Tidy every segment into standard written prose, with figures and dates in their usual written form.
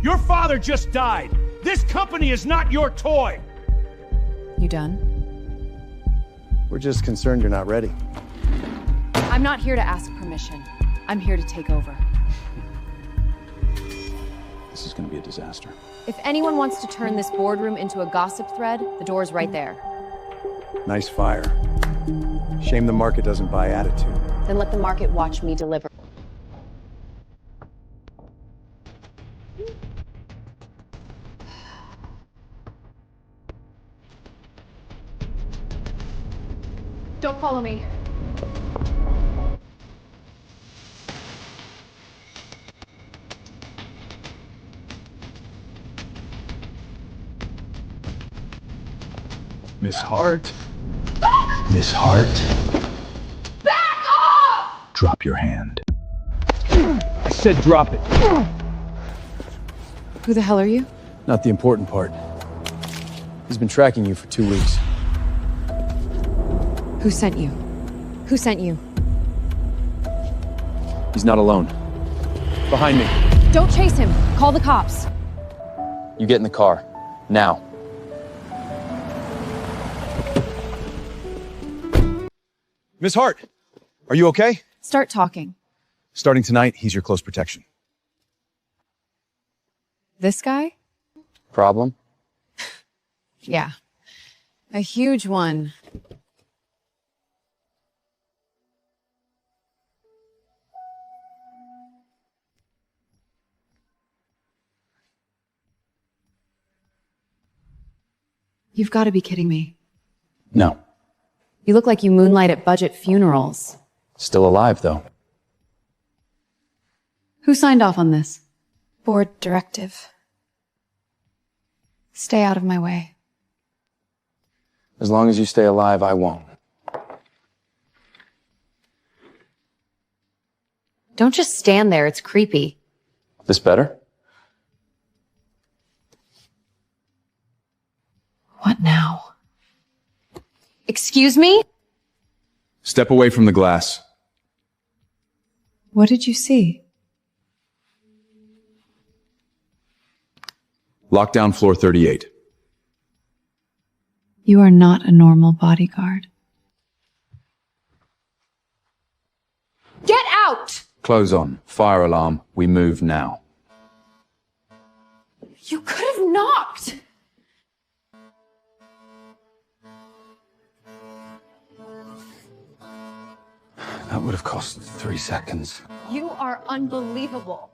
Your father just died. This company is not your toy. You done? We're just concerned you're not ready. I'm not here to ask permission. I'm here to take over. This is gonna be a disaster. If anyone wants to turn this boardroom into a gossip thread, the door's right there. Nice fire. Shame the market doesn't buy attitude. Then let the market watch me deliver. Don't follow me. Miss Hart? Miss Hart? Back off! Drop your hand. I said drop it. Who the hell are you? Not the important part. He's been tracking you for 2 weeks. Who sent you? Who sent you? He's not alone. Behind me. Don't chase him. Call the cops. You get in the car. Now. Miss Hart, are you okay? Start talking. Starting tonight, he's your close protection. This guy? Problem? Yeah. A huge one. You've got to be kidding me. No. You look like you moonlight at budget funerals. Still alive, though. Who signed off on this? Board directive. Stay out of my way. As long as you stay alive, I won't. Don't just stand there. It's creepy. This better? What now? Excuse me? Step away from the glass. What did you see? Lock down floor 38. You are not a normal bodyguard. Get out! Clothes on. Fire alarm. We move now. You could have knocked! That would have cost 3 seconds. You are unbelievable.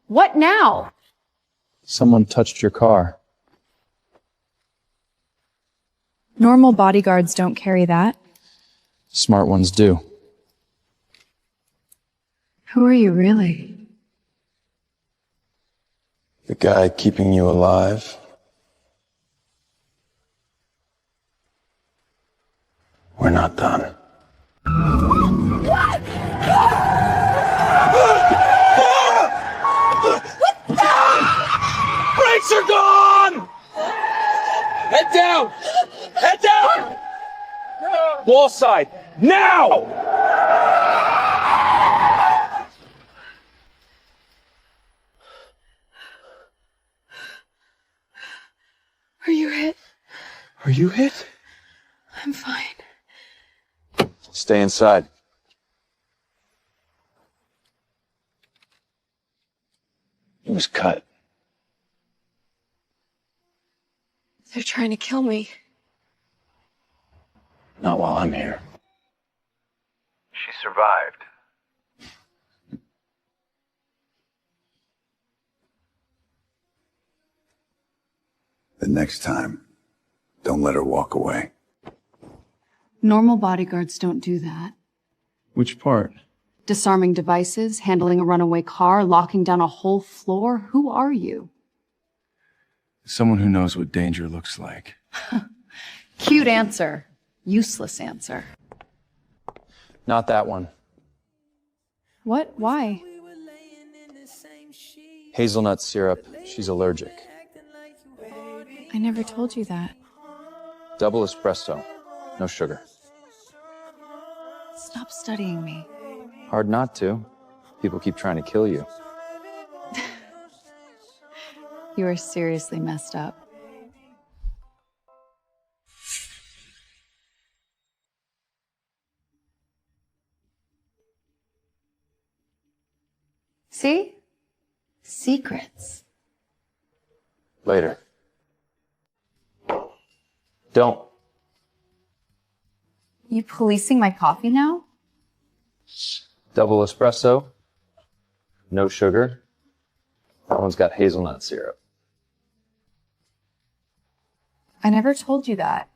What now? Someone touched your car. Normal bodyguards don't carry that. Smart ones do. Who are you really? The guy keeping you alive. We're not done. Brakes are gone! Head down! Head down! Wall side, now! Are you hit? Are you hit? I'm fine. Stay inside. He was cut. They're trying to kill me. Not while I'm here. She survived. The next time, don't let her walk away. Normal bodyguards don't do that. Which part? Disarming devices, handling a runaway car, locking down a whole floor. Who are you? Someone who knows what danger looks like. Cute answer. Useless answer. Not that one. What? Why? Hazelnut syrup. She's allergic. I never told you that. Double espresso. No sugar. Stop studying me. Hard not to. People keep trying to kill you. You are seriously messed up. See? Secrets. Later. Don't. You policing my coffee now? Double espresso. No sugar. That one's got hazelnut syrup. I never told you that.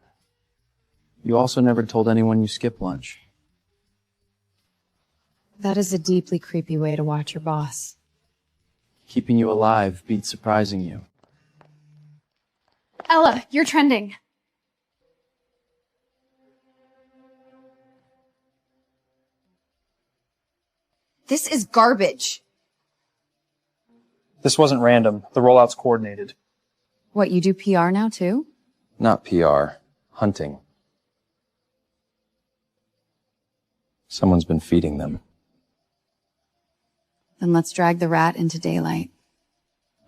You also never told anyone you skip lunch. That is a deeply creepy way to watch your boss. Keeping you alive beats surprising you. Ella, you're trending. This is garbage. This wasn't random. The rollout's coordinated. What, you do PR now too? Not PR. Hunting. Someone's been feeding them. Then let's drag the rat into daylight.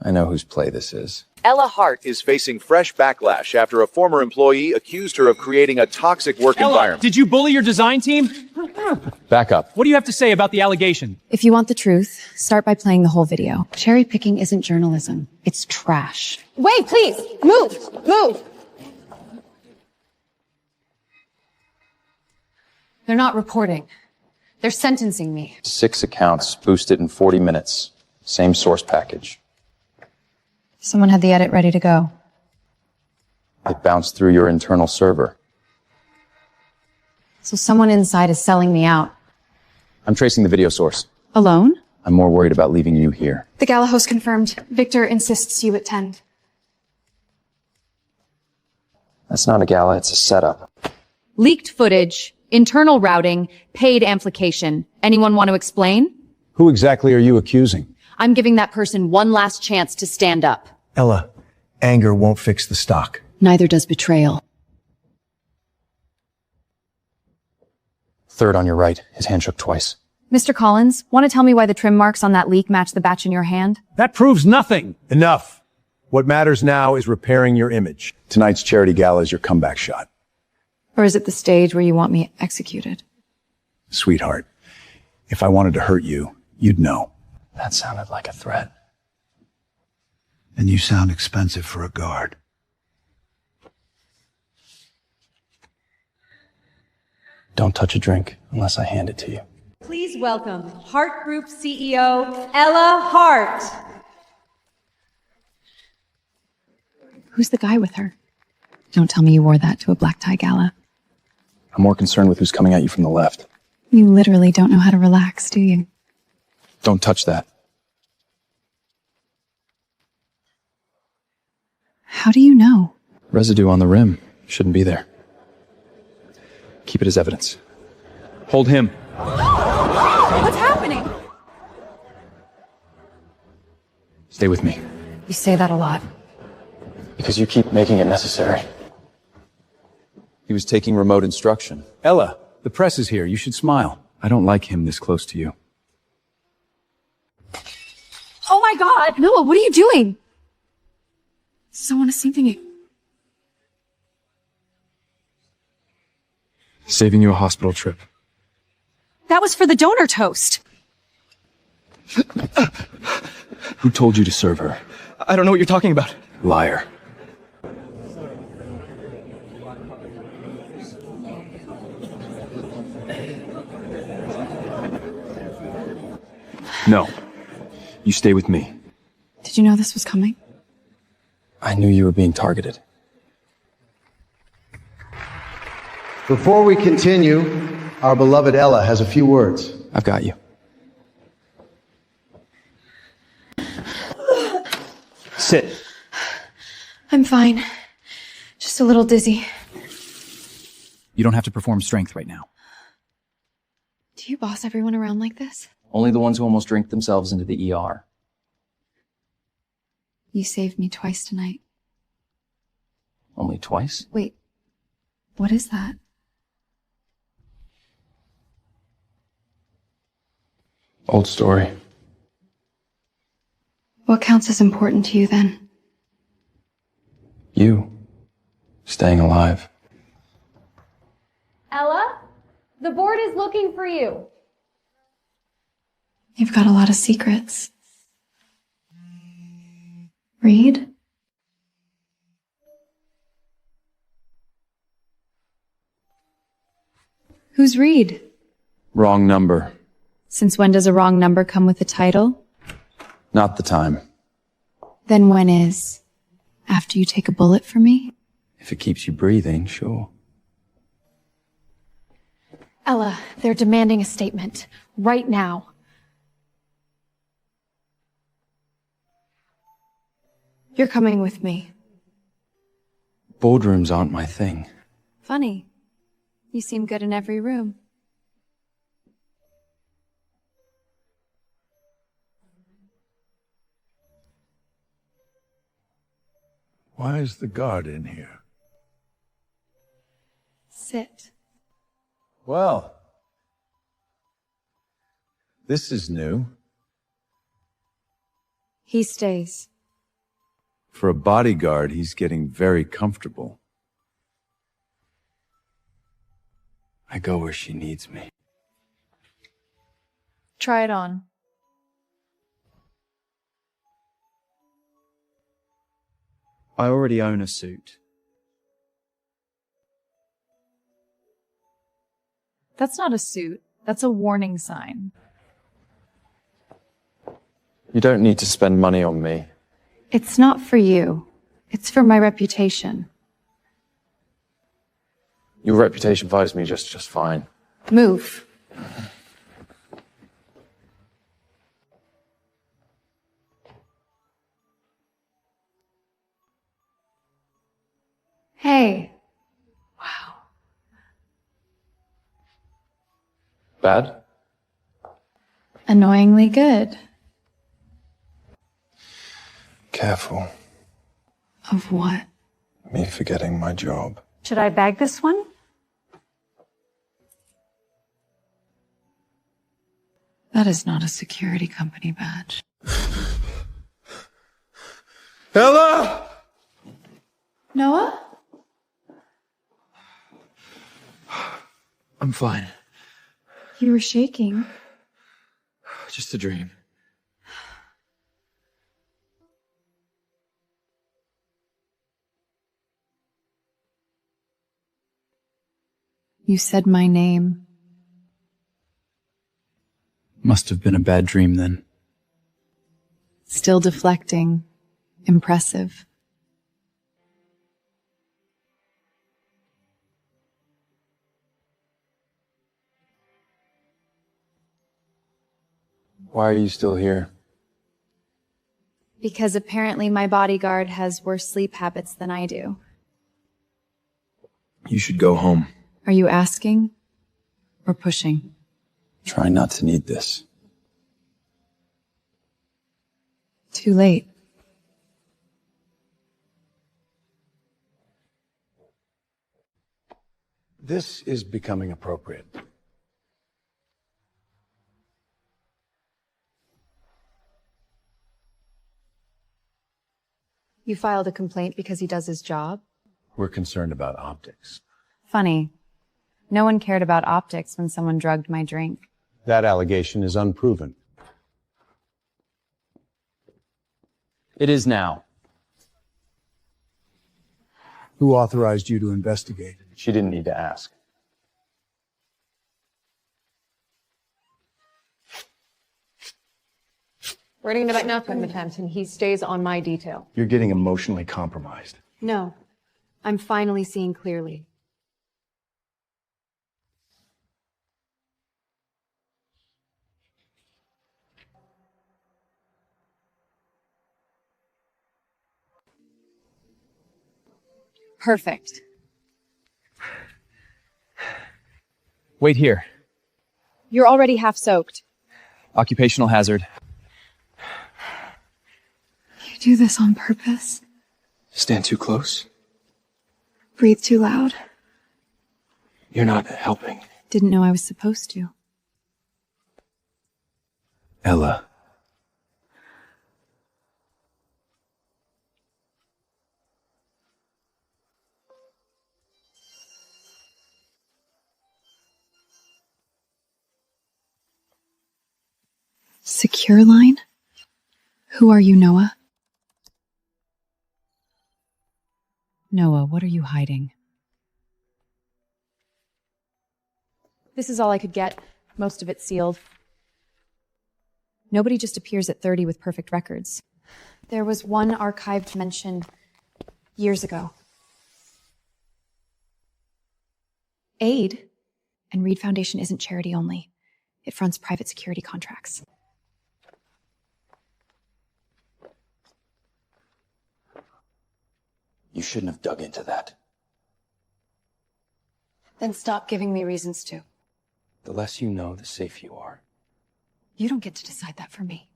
I know whose play this is. Ella Hart is facing fresh backlash after a former employee accused her of creating a toxic work environment. Did you bully your design team? Back up. What do you have to say about the allegation? If you want the truth, start by playing the whole video. Cherry picking isn't journalism. It's trash. Wait, please! Move! Move! They're not reporting. They're sentencing me. 6 accounts, boosted in 40 minutes. Same source package. Someone had the edit ready to go. It bounced through your internal server. So someone inside is selling me out. I'm tracing the video source. Alone? I'm more worried about leaving you here. The Gala host confirmed. Victor insists you attend. That's not a gala, it's a setup. Leaked footage, internal routing, paid amplification. Anyone want to explain? Who exactly are you accusing? I'm giving that person one last chance to stand up. Ella, anger won't fix the stock. Neither does betrayal. Third on your right. His hand shook twice. Mr. Collins, want to tell me why the trim marks on that leak match the batch in your hand? That proves nothing. Enough. What matters now is repairing your image. Tonight's charity gala is your comeback shot. Or is it the stage where you want me executed? Sweetheart, if I wanted to hurt you, you'd know. That sounded like a threat. And you sound expensive for a guard. Don't touch a drink unless I hand it to you. Please welcome Hart Group CEO, Ella Hart. Who's the guy with her? Don't tell me you wore that to a black tie gala. I'm more concerned with who's coming at you from the left. You literally don't know how to relax, do you? Don't touch that. How do you know? Residue on the rim. Shouldn't be there. Keep it as evidence. Hold him. What's happening? Stay with me. You say that a lot. Because you keep making it necessary. He was taking remote instruction. Ella, the press is here. You should smile. I don't like him this close to you. Oh my god! Noah, what are you doing? Someone is saving you. Saving you a hospital trip. That was for the donor toast. Who told you to serve her? I don't know what you're talking about. Liar. No. You stay with me. Did you know this was coming? I knew you were being targeted. Before we continue, our beloved Ella has a few words. I've got you. Sit. I'm fine. Just a little dizzy. You don't have to perform strength right now. Do you boss everyone around like this? Only the ones who almost drink themselves into the ER. You saved me twice tonight. Only twice? Wait, What is that? Old story. What counts as important to you then? You. Staying alive. Ella, the board is looking for you. You've got a lot of secrets. Reed? Who's Reed? Wrong number. Since when does a wrong number come with a title? Not the time. Then when is? After you take a bullet for me? If it keeps you breathing, sure. Ella, they're demanding a statement. Right now. You're coming with me. Boardrooms aren't my thing. Funny. You seem good in every room. Why is the guard in here? Sit. Well, this is new. He stays. For a bodyguard, he's getting very comfortable. I go where she needs me. Try it on. I already own a suit. That's not a suit. That's a warning sign. You don't need to spend money on me. It's not for you. It's for my reputation. Your reputation follows me just fine. Move. Hey. Wow. Bad? Annoyingly good. Careful. Of what? Me forgetting my job. Should I bag this one? That is not a security company badge. Ella! Noah? I'm fine. You were shaking. Just a dream. You said my name. Must have been a bad dream then. Still deflecting. Impressive. Why are you still here? Because apparently my bodyguard has worse sleep habits than I do. You should go home. Are you asking or pushing? Try not to need this. Too late. This is becoming appropriate. You filed a complaint because he does his job? We're concerned about optics. Funny. No one cared about optics when someone drugged my drink. That allegation is unproven. It is now. Who authorized you to investigate? She didn't need to ask. Writing about nothing attempt, and he stays on my detail. You're getting emotionally compromised. No. I'm finally seeing clearly. Perfect. Wait here. You're already half soaked. Occupational hazard. You do this on purpose? Stand too close. Breathe too loud? You're not helping. Didn't know I was supposed to. Ella. Secure line? Who are you, Noah? Noah, what are you hiding? This is all I could get. Most of it sealed. Nobody just appears at 30 with perfect records. There was one archived mention years ago. Aid. And Reed Foundation isn't charity only. It fronts private security contracts. You shouldn't have dug into that. Then stop giving me reasons to. The less you know, the safer you are. You don't get to decide that for me.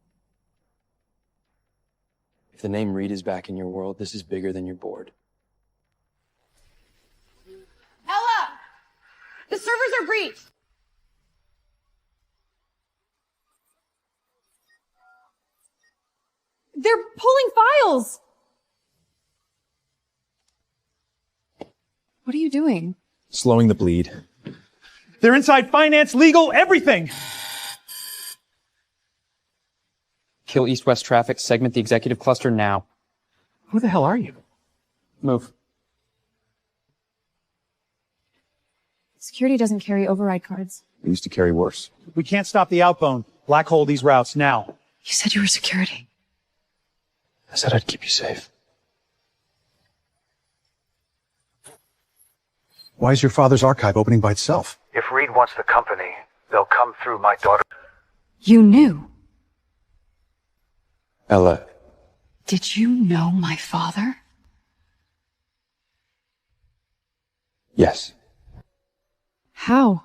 If the name Reed is back in your world, this is bigger than your board. Ella! The servers are breached! They're pulling files! What are you doing? Slowing the bleed. They're inside finance, legal, everything! Kill east-west traffic, segment the executive cluster now. Who the hell are you? Move. Security doesn't carry override cards. They used to carry worse. We can't stop the outbound. Black hole these routes now. You said you were security. I said I'd keep you safe. Why is your father's archive opening by itself? If Reed wants the company, they'll come through my daughter. You knew. Ella. Did you know my father? Yes. How?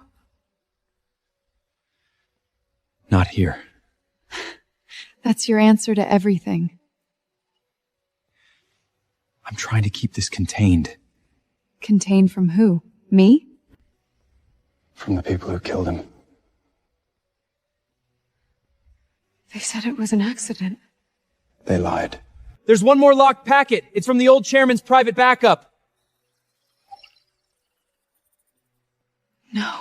Not here. That's your answer to everything. I'm trying to keep this contained. Contained from who? Me? From the people who killed him. They said it was an accident. They lied. There's one more locked packet. It's from the old chairman's private backup. No.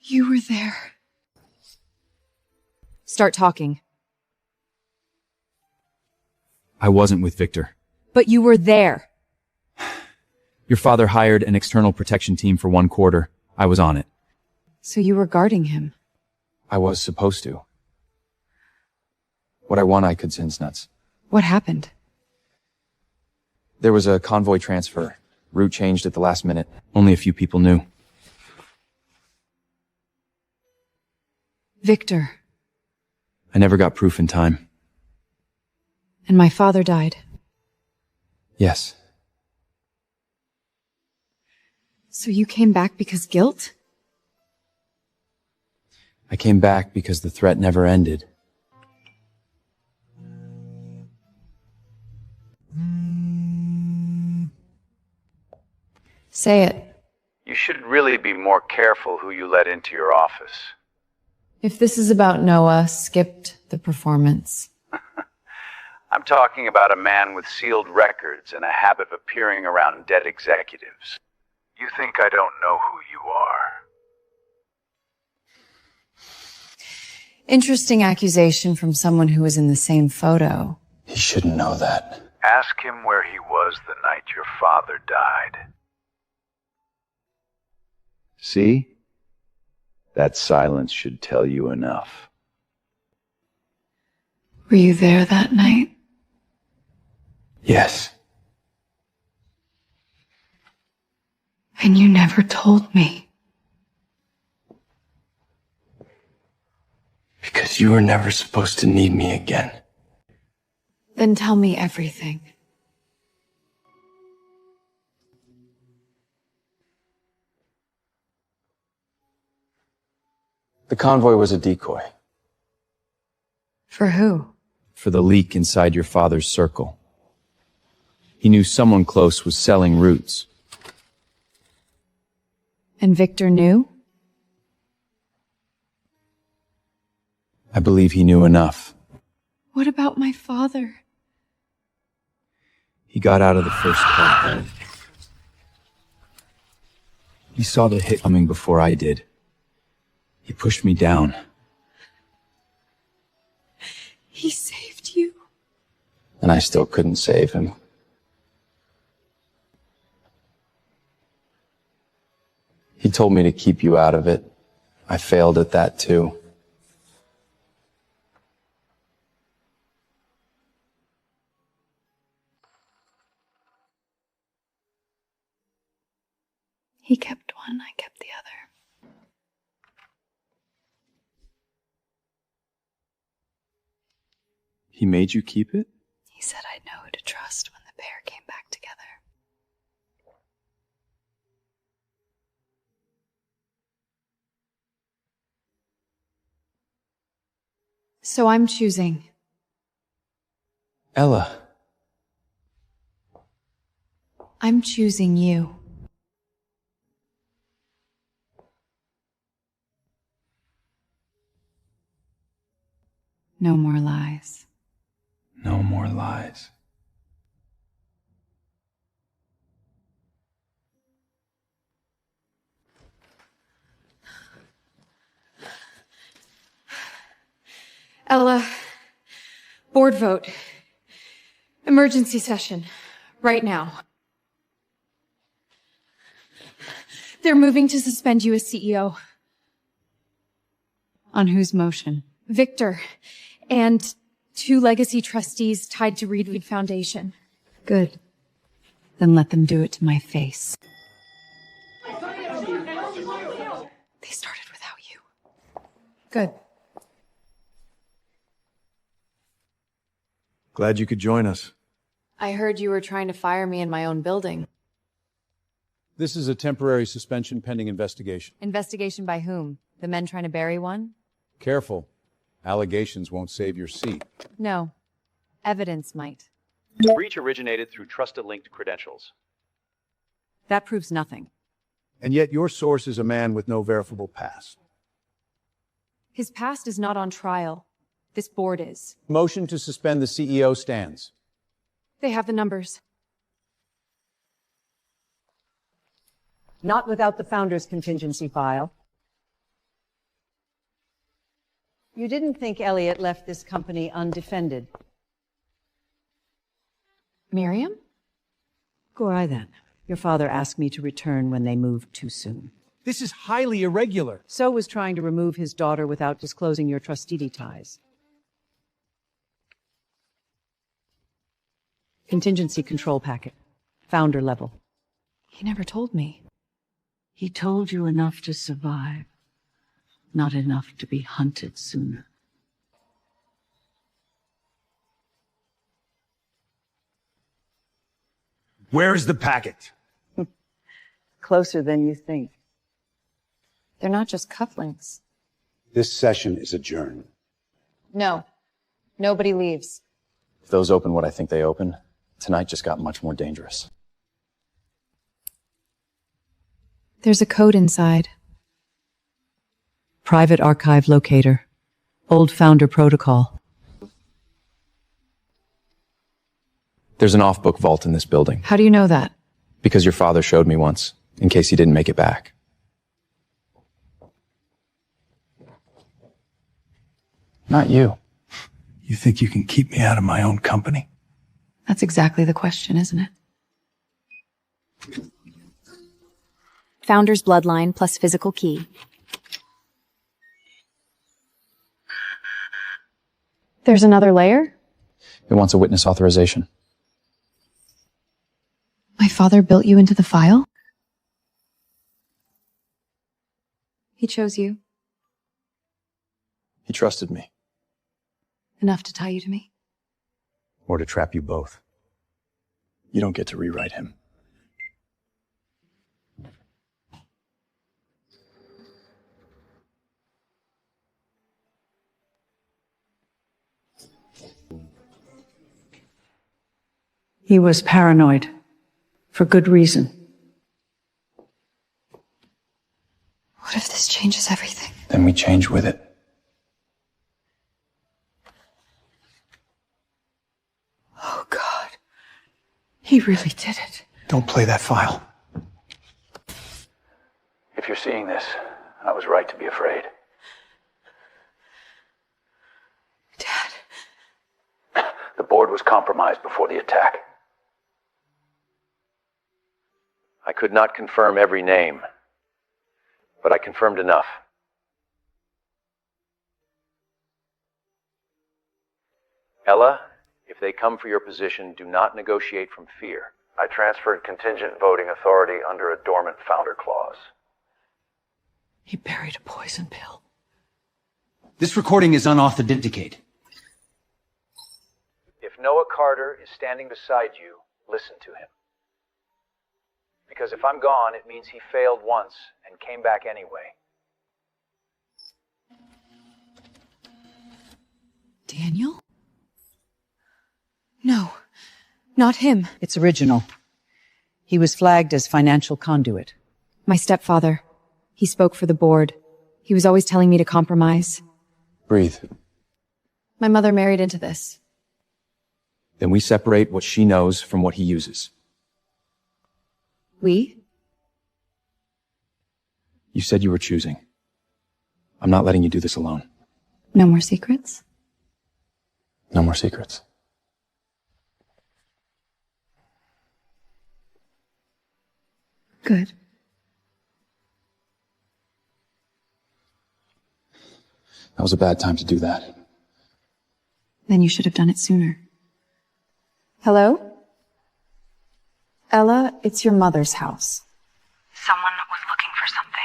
You were there. Start talking. I wasn't with Victor. But you were there. Your father hired an external protection team for 1 quarter. I was on it. So you were guarding him. I was supposed to. What I want, I could sense nuts. What happened? There was a convoy transfer. Route changed at the last minute. Only a few people knew. Victor. I never got proof in time. And my father died. Yes. So you came back because guilt? I came back because the threat never ended. Say it. You should really be more careful who you let into your office. If this is about Noah, skipped the performance. I'm talking about a man with sealed records and a habit of appearing around dead executives. You think I don't know who you are? Interesting accusation from someone who was in the same photo. He shouldn't know that. Ask him where he was the night your father died. See? That silence should tell you enough. Were you there that night? Yes. And you never told me. Because you were never supposed to need me again. Then tell me everything. The convoy was a decoy. For who? For the leak inside your father's circle. He knew someone close was selling roots. And Victor knew? I believe he knew enough. What about my father? He got out of the first car. He saw the hit coming before I did. He pushed me down. He saved you. And I still couldn't save him. He told me to keep you out of it. I failed at that too. He kept one, I kept the other. He made you keep it? He said I'd know who to trust when the pair came back together. So I'm choosing. Ella. I'm choosing you. No more lies. No more lies. Ella, board vote. Emergency session. Right now. They're moving to suspend you as CEO. On whose motion? Victor. And 2 legacy trustees tied to Reed Foundation. Good. Then let them do it to my face. They started without you. Good. Glad you could join us. I heard you were trying to fire me in my own building. This is a temporary suspension pending investigation. Investigation by whom? The men trying to bury one? Careful. Allegations won't save your seat. No. Evidence might. Breach originated through trusted-linked credentials. That proves nothing. And yet your source is a man with no verifiable past. His past is not on trial. This board is. Motion to suspend the CEO stands. They have the numbers. Not without the founder's contingency file. You didn't think Elliot left this company undefended. Miriam? Go I then. Your father asked me to return when they moved too soon. This is highly irregular. So was trying to remove his daughter without disclosing your trustee ties. Contingency control packet. Founder level. He never told me. He told you enough to survive. Not enough to be hunted sooner. Where is the packet? Closer than you think. They're not just cufflinks. This session is adjourned. No. Nobody leaves. If those open what I think they open, tonight just got much more dangerous. There's a code inside. Private archive locator. Old founder protocol. There's an off-book vault in this building. How do you know that? Because your father showed me once, in case he didn't make it back. Not you. You think you can keep me out of my own company? That's exactly the question, isn't it? Founder's bloodline plus physical key. There's another layer? It wants a witness authorization. My father built you into the file? He chose you. He trusted me. Enough to tie you to me? Or to trap you both. You don't get to rewrite him. He was paranoid. For good reason. What if this changes everything? Then we change with it. Oh, God. He really did it. Don't play that file. If you're seeing this, I was right to be afraid. Dad. The board was compromised before the attack. I could not confirm every name, but I confirmed enough. Ella, if they come for your position, do not negotiate from fear. I transferred contingent voting authority under a dormant founder clause. He buried a poison pill. This recording is unauthenticated. If Noah Carter is standing beside you, listen to him. Because if I'm gone, it means he failed once and came back anyway. Daniel? No, not him. It's original. He was flagged as financial conduit. My stepfather. He spoke for the board. He was always telling me to compromise. Breathe. My mother married into this. Then we separate what she knows from what he uses. We? You said you were choosing. I'm not letting you do this alone. No more secrets? No more secrets. Good. That was a bad time to do that. Then you should have done it sooner. Hello? Ella, it's your mother's house. Someone was looking for something.